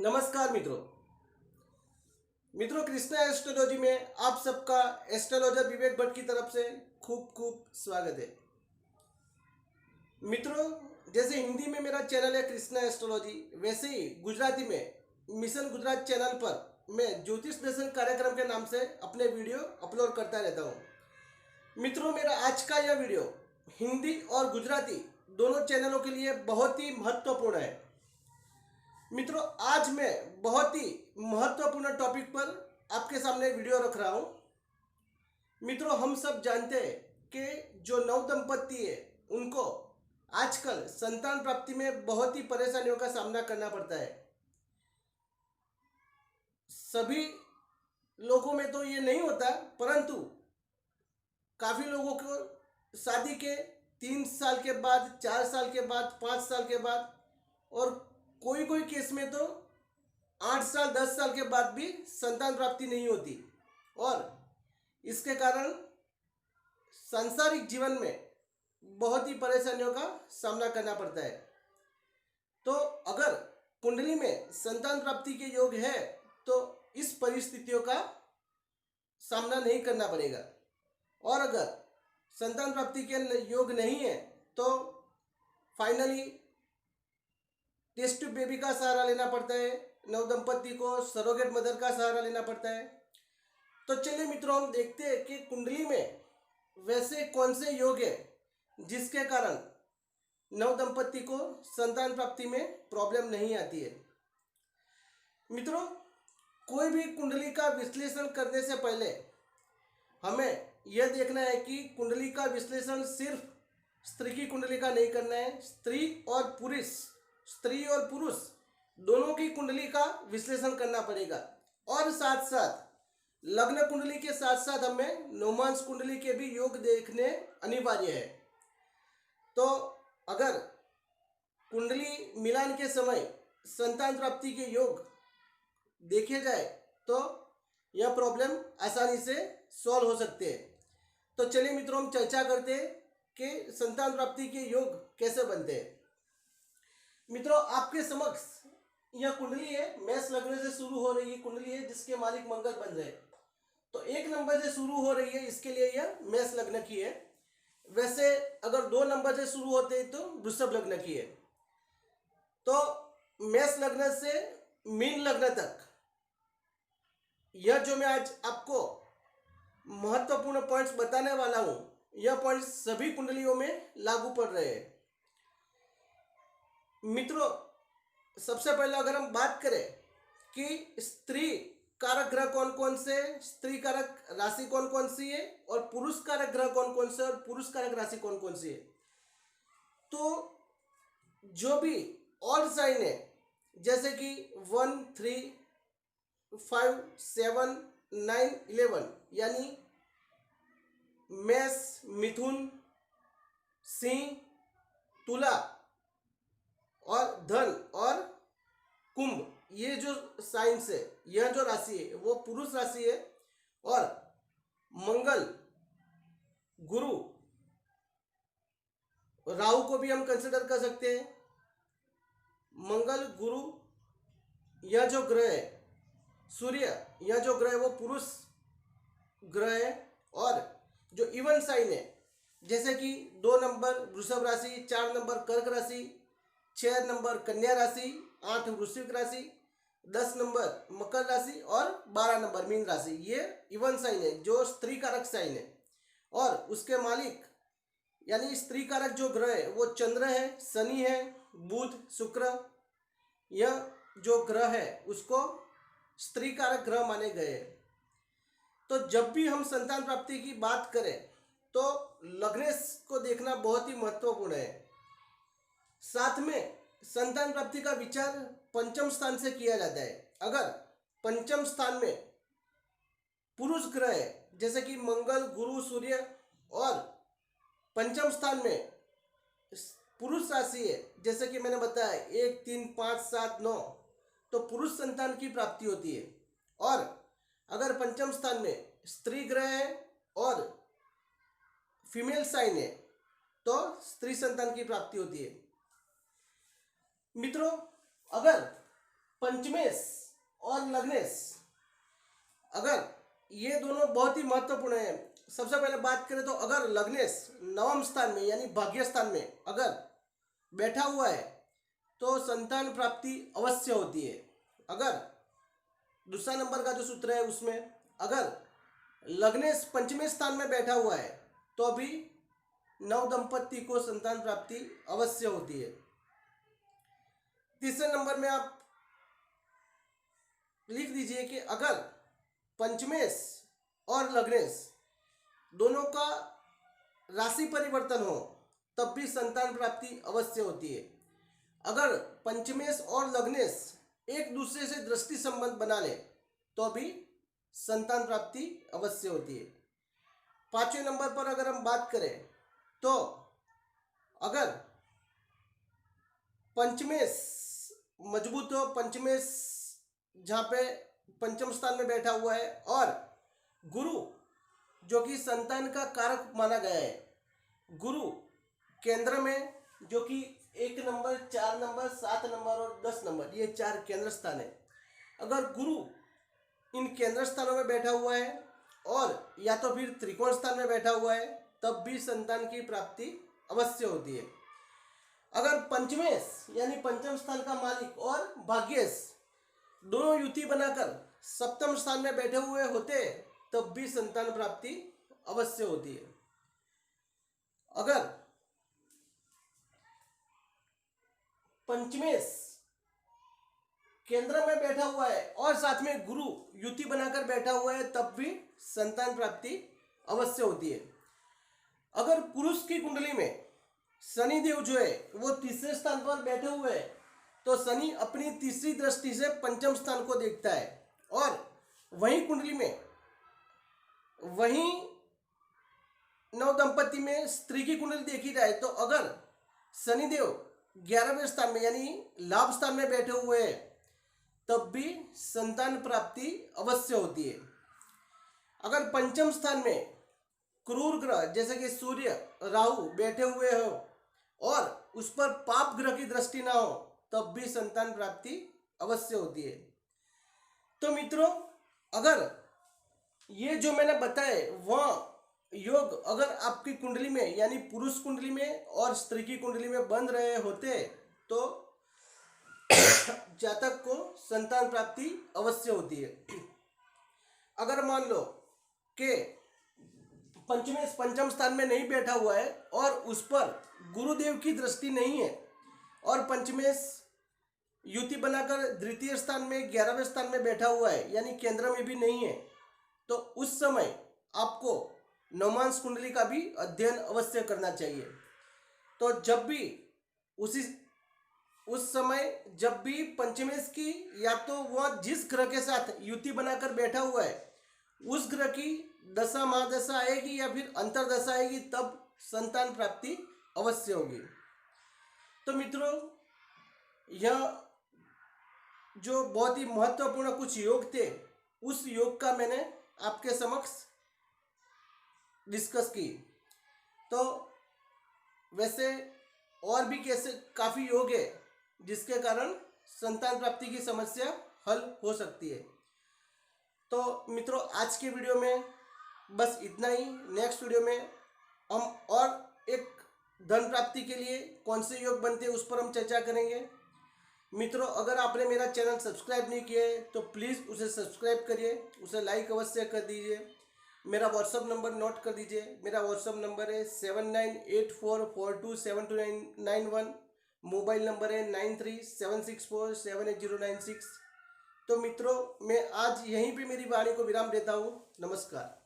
नमस्कार मित्रों कृष्णा एस्ट्रोलॉजी में आप सबका एस्ट्रोलॉजर विवेक भट्ट की तरफ से खूब खूब स्वागत है। मित्रों, जैसे हिंदी में मेरा चैनल है कृष्णा एस्ट्रोलॉजी, वैसे ही गुजराती में मिशन गुजरात चैनल पर मैं ज्योतिष दर्शन कार्यक्रम के नाम से अपने वीडियो अपलोड करता रहता हूँ। मित्रों, मेरा आज का यह वीडियो हिंदी और गुजराती दोनों चैनलों के लिए बहुत ही महत्वपूर्ण है। मित्रों, आज मैं बहुत ही महत्वपूर्ण टॉपिक पर आपके सामने वीडियो रख रहा हूं। मित्रों, हम सब जानते हैं कि जो नव दंपत्ति है उनको आजकल संतान प्राप्ति में बहुत ही परेशानियों का सामना करना पड़ता है। सभी लोगों में तो ये नहीं होता, परंतु काफी लोगों को शादी के 3 साल के बाद, 4 साल के बाद, 5 साल के बाद और कोई कोई केस में तो 8 साल 10 साल के बाद भी संतान प्राप्ति नहीं होती और इसके कारण सांसारिक जीवन में बहुत ही परेशानियों का सामना करना पड़ता है। तो अगर कुंडली में संतान प्राप्ति के योग है तो इस परिस्थितियों का सामना नहीं करना पड़ेगा, और अगर संतान प्राप्ति के योग नहीं है तो फाइनली टेस्ट ट्यूब बेबी का सहारा लेना पड़ता है। नवदंपति को सरोगेट मदर का सहारा लेना पड़ता है। तो चलिए मित्रों, हम देखते हैं कि कुंडली में वैसे कौन से योग है जिसके कारण नवदंपति को संतान प्राप्ति में प्रॉब्लम नहीं आती है। मित्रों, कोई भी कुंडली का विश्लेषण करने से पहले हमें यह देखना है कि कुंडली का विश्लेषण सिर्फ स्त्री की कुंडली का नहीं करना है, स्त्री और पुरुष दोनों की कुंडली का विश्लेषण करना पड़ेगा। और साथ साथ लग्न कुंडली के साथ साथ हमें नवमांश कुंडली के भी योग देखने अनिवार्य है। तो अगर कुंडली मिलान के समय संतान प्राप्ति के योग देखे जाए तो यह प्रॉब्लम आसानी से सॉल्व हो सकते हैं। तो चलिए मित्रों, हम चर्चा करते हैं कि संतान प्राप्ति के योग कैसे बनते हैं। मित्रों, आपके समक्ष यह कुंडली है, मेष लग्न से शुरू हो रही कुंडली है जिसके मालिक मंगल बन रहे। तो 1 नंबर से शुरू हो रही है, इसके लिए यह मेष लग्न की है। वैसे अगर 2 नंबर से शुरू होते हैं तो वृषभ लग्न की है। तो मेष लग्न से मीन लग्न तक यह जो मैं आज आपको महत्वपूर्ण पॉइंट्स बताने वाला हूं, यह पॉइंट्स सभी कुंडलियों में लागू पड़ रहे हैं। मित्रों, सबसे पहले अगर हम बात करें कि स्त्री कारक ग्रह कौन कौन से, स्त्री कारक राशि कौन कौन सी है और पुरुष कारक ग्रह कौन कौन से और पुरुष कारक राशि कौन कौन सी है, तो जो भी ऑड साइन है जैसे कि 1 3 5 7 9 11 यानी मेष, मिथुन, सिंह, तुला और धन और कुंभ, ये जो साइंस है, यह जो राशि है वो पुरुष राशि है। और मंगल, गुरु, राहु को भी हम कंसिडर कर सकते हैं। मंगल, गुरु, यह जो ग्रह है, सूर्य, यह जो ग्रह है वो पुरुष ग्रह है। और जो इवन साइन है जैसे कि 2 नंबर वृषभ राशि, 4 नंबर कर्क राशि, 6 नंबर कन्या राशि, 8 वृश्चिक राशि, 10 नंबर मकर राशि और 12 नंबर मीन राशि, ये इवन साइन है जो स्त्री कारक साइन है। और उसके मालिक यानी स्त्री कारक जो ग्रह है वो चंद्र है, शनि है, बुध, शुक्र, यह जो ग्रह है उसको स्त्री कारक ग्रह माने गए। तो जब भी हम संतान प्राप्ति की बात करें तो लग्नेश को देखना बहुत ही महत्वपूर्ण है। साथ में संतान प्राप्ति का विचार पंचम स्थान से किया जाता है। अगर पंचम स्थान में पुरुष ग्रह है जैसे कि मंगल, गुरु, सूर्य और पंचम स्थान में पुरुष राशि है जैसे कि मैंने बताया 1 3 5 7 9, तो पुरुष संतान की प्राप्ति होती है। और अगर पंचम स्थान में स्त्री ग्रह है और फीमेल साइन है तो स्त्री संतान की प्राप्ति होती है। मित्रों, अगर पंचमेश और लग्नेश, अगर ये दोनों बहुत ही महत्वपूर्ण है। सबसे पहले बात करें तो अगर लग्नेश नवम स्थान में यानी भाग्य स्थान में अगर बैठा हुआ है तो संतान प्राप्ति अवश्य होती है। अगर दूसरा नंबर का जो सूत्र है उसमें अगर लग्नेश पंचमे स्थान में बैठा हुआ है तो भी नव दंपति को संतान प्राप्ति अवश्य होती है। तीसरे नंबर में आप लिख दीजिए कि अगर पंचमेश और लग्नेश दोनों का राशि परिवर्तन हो तब भी संतान प्राप्ति अवश्य होती है। अगर पंचमेश और लग्नेश एक दूसरे से दृष्टि संबंध बना ले तो भी संतान प्राप्ति अवश्य होती है। पांचवें नंबर पर अगर हम बात करें तो अगर पंचमेश मजबूत हो, पंचमेश जहाँ पे पंचम स्थान में बैठा हुआ है और गुरु जो कि संतान का कारक माना गया है, गुरु केंद्र में जो कि 1 नंबर, 4 नंबर, 7 नंबर और 10 नंबर ये 4 केंद्र स्थान है। अगर गुरु इन केंद्र स्थानों में बैठा हुआ है और या तो फिर त्रिकोण स्थान में बैठा हुआ है तब भी संतान की प्राप्ति अवश्य होती है। अगर पंचमेश यानी पंचम स्थान का मालिक और भाग्येश दोनों युति बनाकर सप्तम स्थान में बैठे हुए होते तब भी संतान प्राप्ति अवश्य होती है। अगर पंचमेश केंद्र में बैठा हुआ है और साथ में गुरु युति बनाकर बैठा हुआ है तब भी संतान प्राप्ति अवश्य होती है। अगर पुरुष की कुंडली में शनिदेव जो है वो तीसरे स्थान पर बैठे हुए हैं तो शनि अपनी तीसरी दृष्टि से पंचम स्थान को देखता है और वही कुंडली में वही नव दंपति में स्त्री की कुंडली देखी जाए तो अगर शनिदेव 11वें स्थान में यानी लाभ स्थान में बैठे हुए हैं तब भी संतान प्राप्ति अवश्य होती है। अगर पंचम स्थान में क्रूर ग्रह जैसे कि सूर्य, राहु बैठे हुए हो और उस पर पाप ग्रह की दृष्टि ना हो तब भी संतान प्राप्ति अवश्य होती है। तो मित्रों, अगर ये जो मैंने बताए वह योग अगर आपकी कुंडली में यानी पुरुष कुंडली में और स्त्री की कुंडली में बन रहे होते तो जातक को संतान प्राप्ति अवश्य होती है। अगर मान लो कि पंचमेश पंचम स्थान में नहीं बैठा हुआ है और उस पर गुरुदेव की दृष्टि नहीं है और पंचमेश युति बनाकर द्वितीय स्थान में 11वें स्थान में बैठा हुआ है यानी केंद्र में भी नहीं है तो उस समय आपको नवमांश कुंडली का भी अध्ययन अवश्य करना चाहिए। तो जब भी उस समय जब भी पंचमेश की या तो वह जिस ग्रह के साथ युति बनाकर बैठा हुआ है उस ग्रह की दशा महादशा आएगी या फिर अंतरदशा आएगी तब संतान प्राप्ति अवश्य होगी। तो मित्रों, यह जो बहुत ही महत्वपूर्ण कुछ योग थे उस योग का मैंने आपके समक्ष डिस्कस की। तो वैसे और भी कैसे काफ़ी योग है जिसके कारण संतान प्राप्ति की समस्या हल हो सकती है। तो मित्रों, आज के वीडियो में बस इतना ही। नेक्स्ट वीडियो में हम और एक धन प्राप्ति के लिए कौन से योग बनते हैं उस पर हम चर्चा करेंगे। मित्रों, अगर आपने मेरा चैनल सब्सक्राइब नहीं किया है तो प्लीज़ उसे सब्सक्राइब करिए, उसे लाइक अवश्य कर दीजिए। मेरा व्हाट्सअप नंबर नोट कर दीजिए। मेरा व्हाट्सअप नंबर है 7984427291। मोबाइल नंबर है 9376478096। तो मित्रों, मैं आज यहीं पे मेरी वाणी को विराम देता हूँ। नमस्कार।